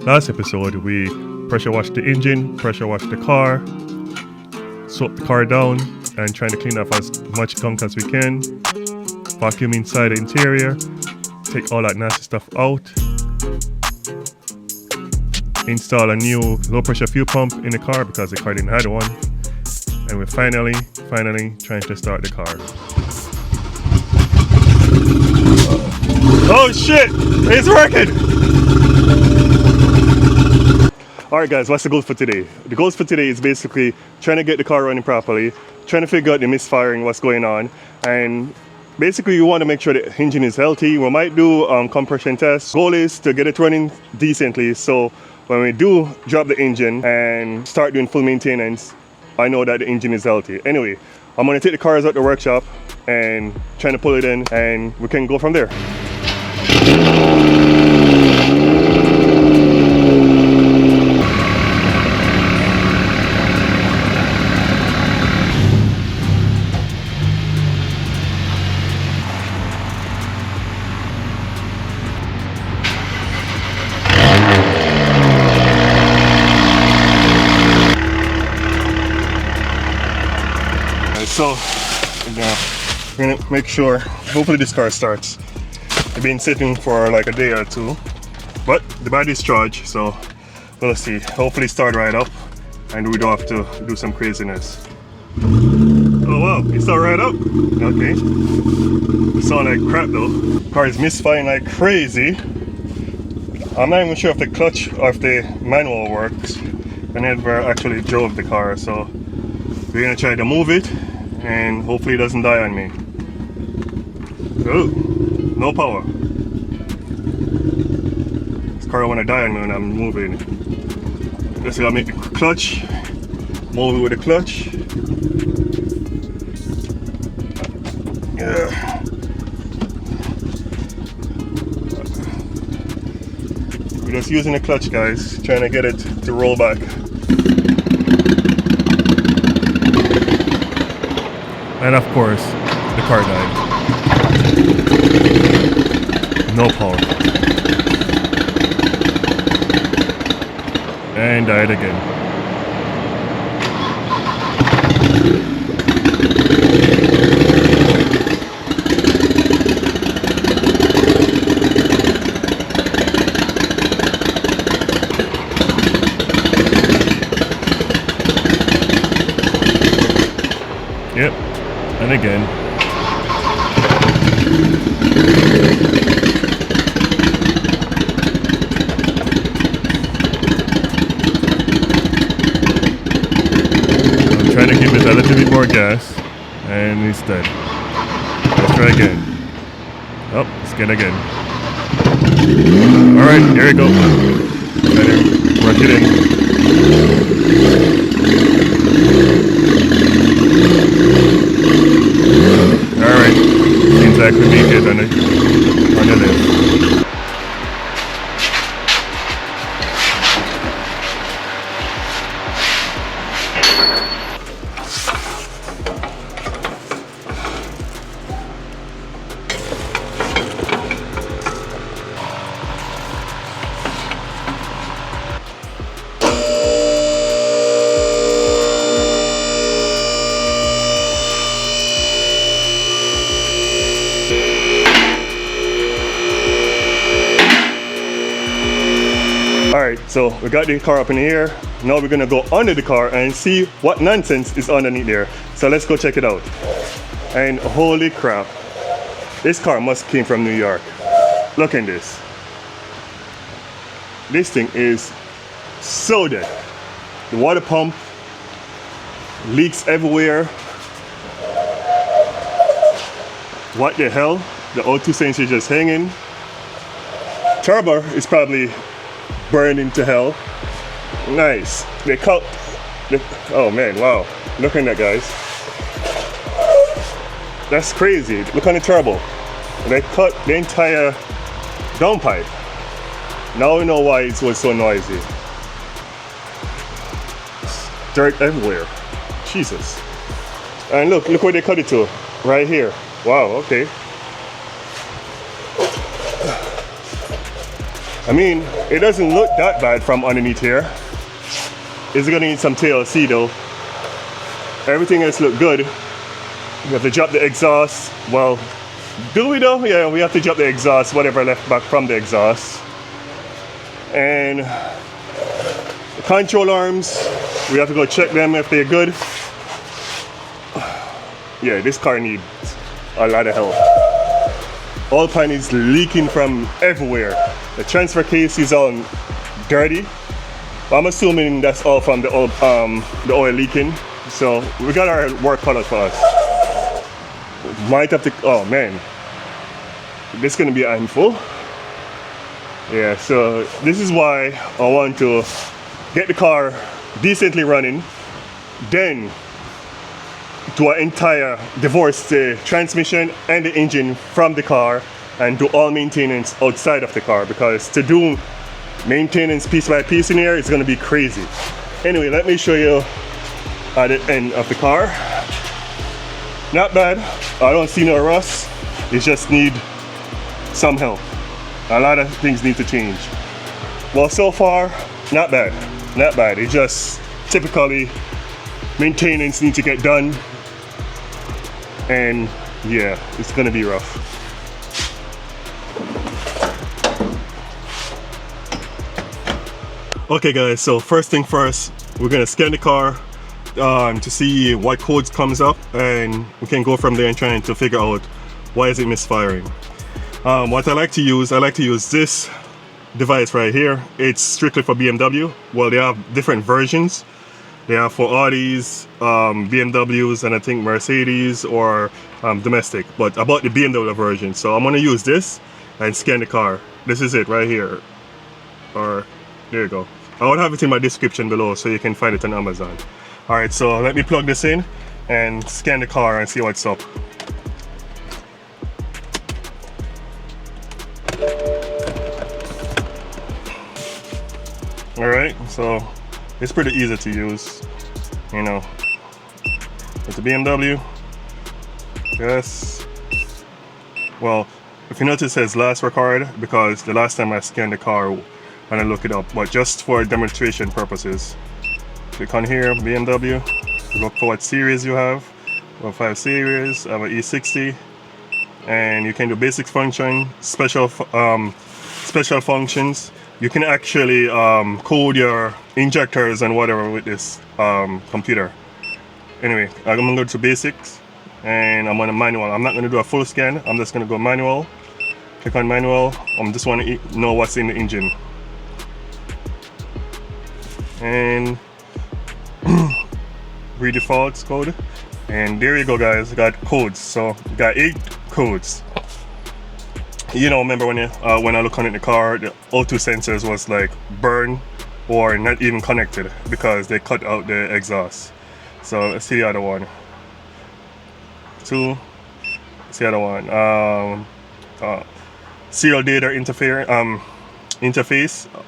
Last episode we pressure washed the engine, pressure washed the car, swept the car down and trying to clean up as much gunk as we can, vacuum inside the interior, take all that nasty stuff out, install a new low pressure fuel pump in the car because the car didn't have one, and we're finally trying to start the car. Oh shit, it's working! Alright guys, what's the goal for today? The goals for today is basically trying to get the car running properly, trying to figure out the misfiring, what's going on, and basically you want to make sure the engine is healthy. We might do compression tests. Goal is to get it running decently, so when we do drop the engine and start doing full maintenance, I know that the engine is healthy. Anyway, I'm going to take the cars out the workshop and trying to pull it in, and we can go from there. So, we're gonna make sure, hopefully this car starts. It's been sitting for like a day or two, but the battery's charged, so we'll see. Hopefully start right up and we don't have to do some craziness. Oh wow, it started right up. Okay. It sound like crap though. Car is misfiring like crazy. I'm not even sure if the clutch or if the manual works. I never actually drove the car, so we're gonna try to move it and hopefully it doesn't die on me. Oh, no power. This car wanna die on me when I'm moving. Just gotta make the clutch, move it with the clutch. Yeah. We're just using the clutch, guys, trying to get it to roll back. And of course, the car died. No power. And died again. Yep. And again. I'm trying to give it a little bit more gas, and it's dead. Let's try again. Oh, it's good again. Alright, here we go. Work it in. Alright, seems like we make it on the list. Alright, so we got the car up in the air. Now we're gonna go under the car and see what nonsense is underneath there. So let's go check it out. And holy crap, this car must came from New York. Look at this. This thing is so dead. The water pump leaks everywhere. What the hell? The O2 sensor just hanging. Turbo is probably burning to hell. Nice. They cut. Oh man, wow. Look at that, guys. That's crazy. Look on the turbo. They cut the entire downpipe. Now we know why it was so noisy. Dirt everywhere. Jesus. And look where they cut it to. Right here. Wow, okay. I mean, it doesn't look that bad from underneath here. It's gonna need some TLC though. Everything else look good. We have to drop the exhaust. Well, do we though? Yeah, we have to drop the exhaust, whatever left back from the exhaust. And the control arms, we have to go check them if they're good. Yeah, this car needs a lot of help. Oil pan is leaking from everywhere. The transfer case is all dirty. I'm assuming that's all from the oil leaking. So we got our work cut out for us. Might have to, oh man, this is gonna be a handful. Yeah, so this is why I want to get the car decently running, then do an entire divorce the transmission and the engine from the car and do all maintenance outside of the car, because to do maintenance piece by piece in here is going to be crazy. Anyway, let me show you at the end of the car. Not bad. I don't see no rust. It just need some help. A lot of things need to change. Well, so far, not bad. Not bad. It just typically maintenance needs to get done. And yeah, it's gonna be rough. Okay guys, so first thing first, we're gonna scan the car to see what codes comes up, and we can go from there and trying to figure out why is it misfiring. What I like to use this device right here. It's strictly for BMW. Well, they have different versions. They have for Audis, BMWs, and I think Mercedes or domestic, but about the BMW version. So I'm gonna use this and scan the car. This is it right here. Or, there you go. I will have it in my description below so you can find it on Amazon. Alright, so let me plug this in and scan the car and see what's up. Alright, so it's pretty easy to use, you know. It's a BMW. Yes. Well, if you notice it says last record, because the last time I scanned the car and I look it up, but just for demonstration purposes. Click on here, BMW, look for what series you have. 5 series, I have an E60, and you can do basic function, special functions. You can actually code your injectors and whatever with this computer. Anyway, I'm gonna go to basics and I'm on a manual. I'm not gonna do a full scan, I'm just gonna go manual. Click on manual. I just want to know what's in the engine. And read defaults code. And there you go guys, got codes. So got 8 codes. You know, remember when I look on it in the car, the O2 sensors was like burn or not even connected because they cut out the exhaust. So let's see the other one. 2. Let's see the other one. Serial data interface.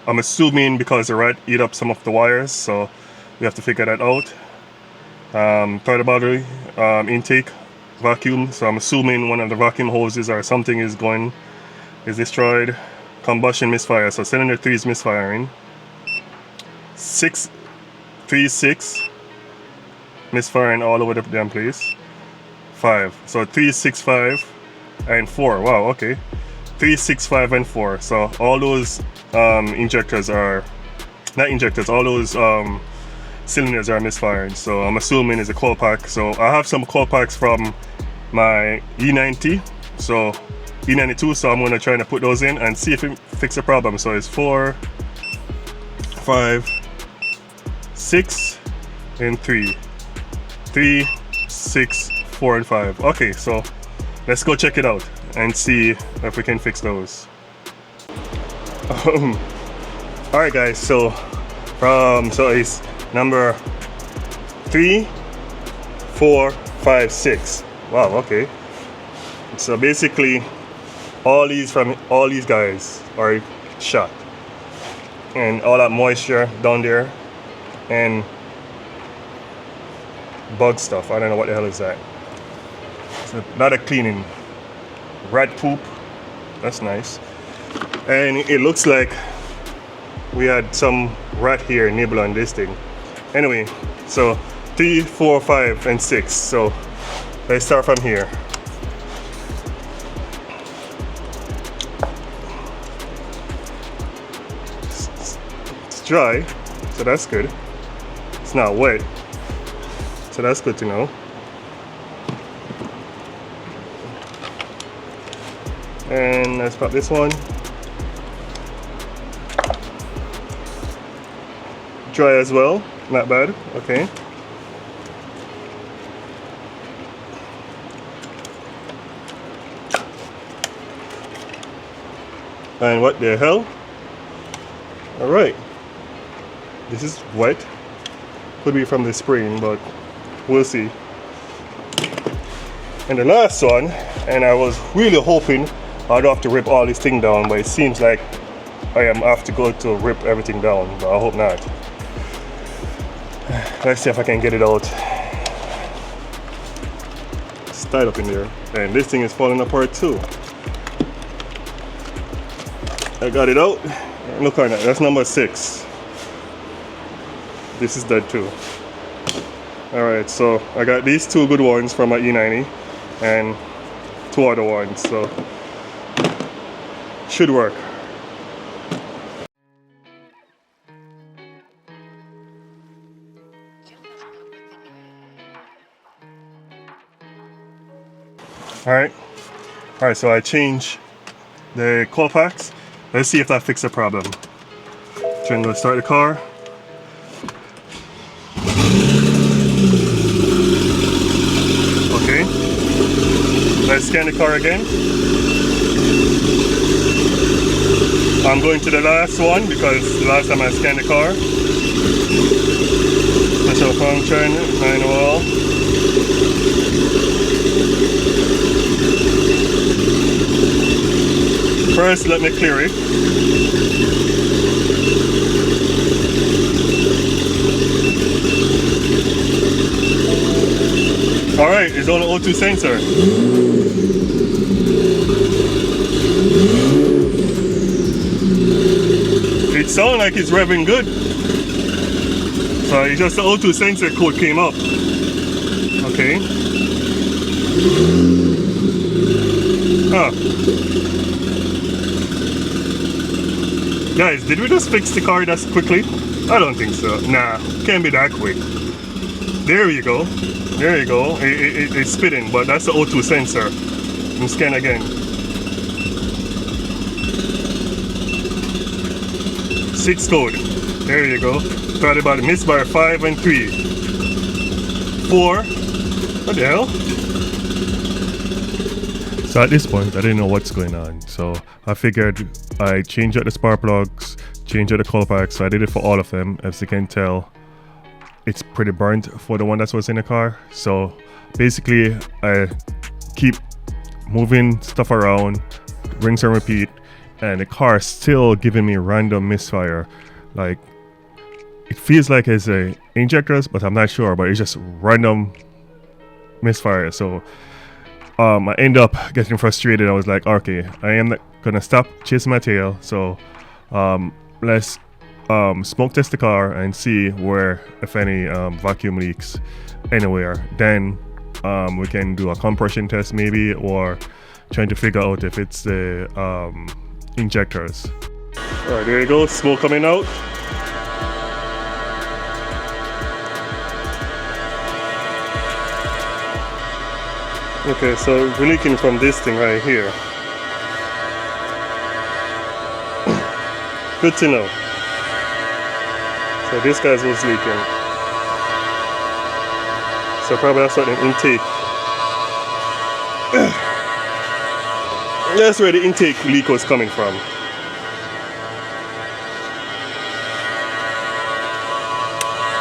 I'm assuming because the rat eat up some of the wires, so we have to figure that out. Throttle battery intake vacuum. So I'm assuming one of the vacuum hoses or something is destroyed. Combustion misfire. So cylinder 3 is misfiring. 636 misfiring all over the damn place. 5. So 3, 6, 5 and 4. Wow, okay. 3, 6, 5 and 4. So all those injectors are not injectors, all those cylinders are misfiring. So I'm assuming it's a coil pack. So I have some coil packs from my E90, so E92, so I'm gonna try to put those in and see if it fix the problem. So it's 4, 5, 6 and 3. 3, 6, 4 and 5. Okay, so let's go check it out and see if we can fix those. Alright guys, so it's number 3, 4, 5, 6. Wow, okay. So basically all these guys are shot, and all that moisture down there and bug stuff. I don't know what the hell is that. It's a lot of cleaning. Rat poop. That's nice. and it looks like we had some rat hair nibble on this thing. Anyway, so 3, 4, 5, and 6. So let's start from here. It's dry, so that's good. It's not wet, so that's good to know. And let's pop this one. Dry as well, not bad, okay. And what the hell? All right, this is wet. Could be from the spring, but we'll see. And the last one, and I was really hoping I'd have to rip all this thing down, but it seems like I am have to go to rip everything down, but I hope not. Let's see if I can get it out. It's tied up in there, and this thing is falling apart too. I got it out. Look on that, that's number 6. This is dead too. Alright, so I got these 2 good ones from my E90 and 2 other ones, so should work. Alright, so I changed the coil packs. Let's see if that fixes the problem. Trying to start the car. Okay, let's scan the car again. I'm going to the last one because the last time I scanned the car. Special function, manual. First, let me clear it. Alright, it's on the O2 sensor. It sounds like it's revving good. So it's just the O2 sensor code came up. Okay. Huh. Guys, did we just fix the car that quickly? I don't think so. Nah, can't be that quick. There you go. There you go. It's spitting, but that's the O2 sensor. And scan again. 6 code. There you go. Thought about the Misfire 5 and 3. 4. What the hell? So at this point, I didn't know what's going on. So I figured I changed out the spark plugs, changed out the coil packs. So I did it for all of them. As you can tell, it's pretty burnt for the one that was in the car. So basically, I keep moving stuff around, rinse and repeat, and the car is still giving me random misfire. Like, it feels like it's a injectors, but I'm not sure. But it's just random misfire. So I end up getting frustrated. I was like, okay, I am not gonna stop chasing my tail. So let's smoke test the car and see where, if any, vacuum leaks anywhere. Then we can do a compression test maybe, or trying to figure out if it's the injectors. All right, there you go, smoke coming out. Okay, so we're leaking from this thing right here. Good to know. So this guy's was leaking. So probably that's what the intake. That's where the intake leak was coming from.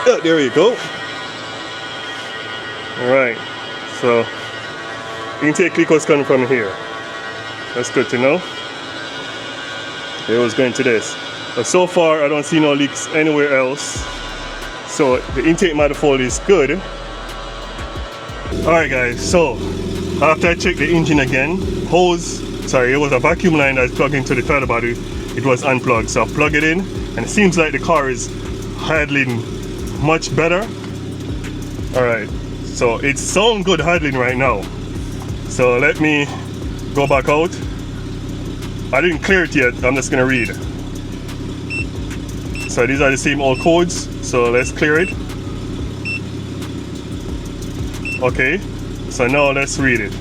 Oh, there you go. Alright, so intake leak was coming from here. That's good to know. It was going to this. But so far I don't see no leaks anywhere else. So the intake manifold is good. Alright guys, so after I checked the engine again, it was a vacuum line that's plugged into the throttle body it was unplugged. So I plug it in, and it seems like the car is idling much better. All right, so it's sound good idling right now. So let me go back out. I didn't clear it yet, I'm just gonna read. So these are the same old codes, so let's clear it. Okay, so now let's read it.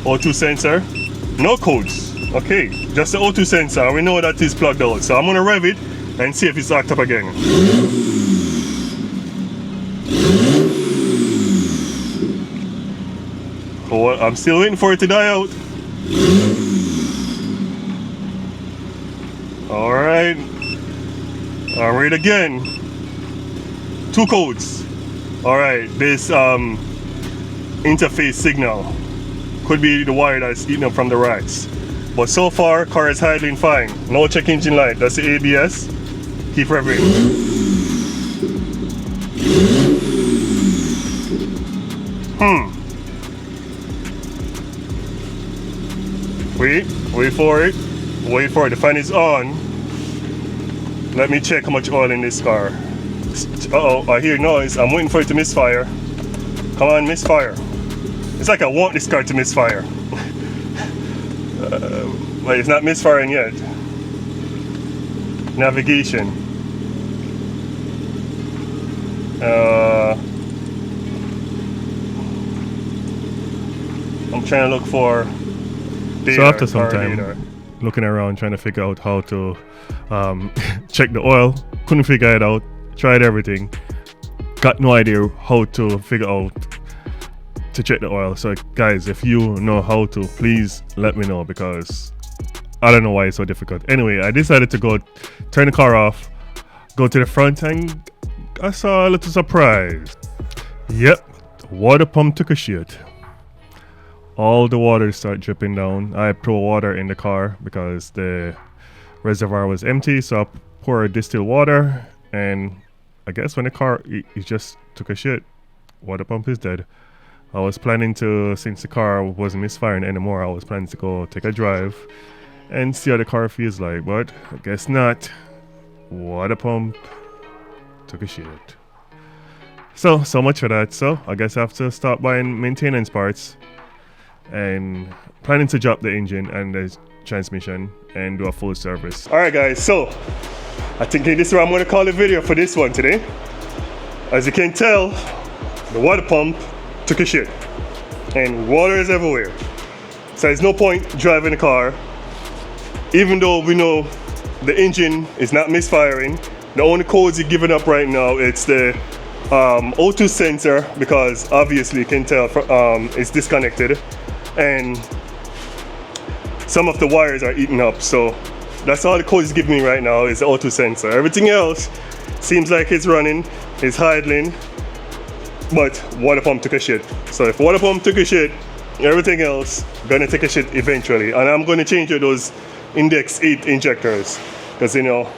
O2 sensor, no codes. Okay, just the O2 sensor, we know that is plugged out. So I'm gonna rev it and see if it's act up again. Oh, I'm still waiting for it to die out. Alright, I'll read again. 2 codes. Alright, this interface signal could be the wire that's eating up from the racks. But so far, car is idling fine. No check engine light, that's the ABS. Keep revving. Wait for it. Wait for it. The fan is on. Let me check how much oil in this car. Uh-oh, I hear noise. I'm waiting for it to misfire. Come on, misfire. It's like I want this car to misfire. But it's not misfiring yet. Navigation. I'm trying to look for data. So after some time looking around trying to figure out how to check the oil, couldn't figure it out, tried everything, got no idea how to figure out to check the oil. So guys, if you know how to, please let me know, because I don't know why it's so difficult. Anyway, I decided to go turn the car off, go to the front, and I saw a little surprise. Yep, the water pump took a shit. All the water started dripping down. I poured water in the car because the reservoir was empty, so I poured distilled water, and I guess when the car it just took a shit, water pump is dead. I was planning to, since the car wasn't misfiring anymore, I was planning to go take a drive and see how the car feels like, but I guess not. Water pump took a shit. So much for that. So I guess I have to start buying maintenance parts, and planning to drop the engine and the transmission and do a full service. Alright guys, so I think this is what I'm going to call the video for this one today. As you can tell, the water pump took a shit and water is everywhere. So there's no point driving the car, even though we know the engine is not misfiring. The only codes you're giving up right now, it's the O2 sensor, because obviously you can tell it's disconnected, and some of the wires are eaten up. So that's all the code is giving me right now, is the O2 sensor. Everything else seems like it's running, it's idling, but water pump took a shit. So if water pump took a shit, everything else gonna take a shit eventually. And I'm gonna change those index 8 injectors, because you know,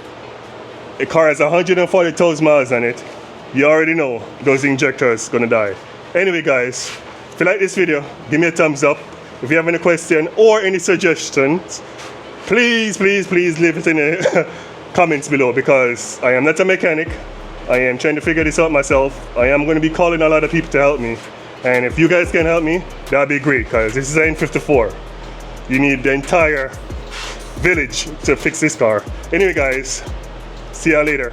a car has 140,000 miles on it. You already know those injectors gonna die. Anyway guys, if you like this video, give me a thumbs up. If you have any question or any suggestions, please leave it in the comments below, because I am not a mechanic. I am trying to figure this out myself. I am going to be calling a lot of people to help me, and if you guys can help me, that'd be great, because this is an N54. You need the entire village to fix this car. Anyway guys, see ya later.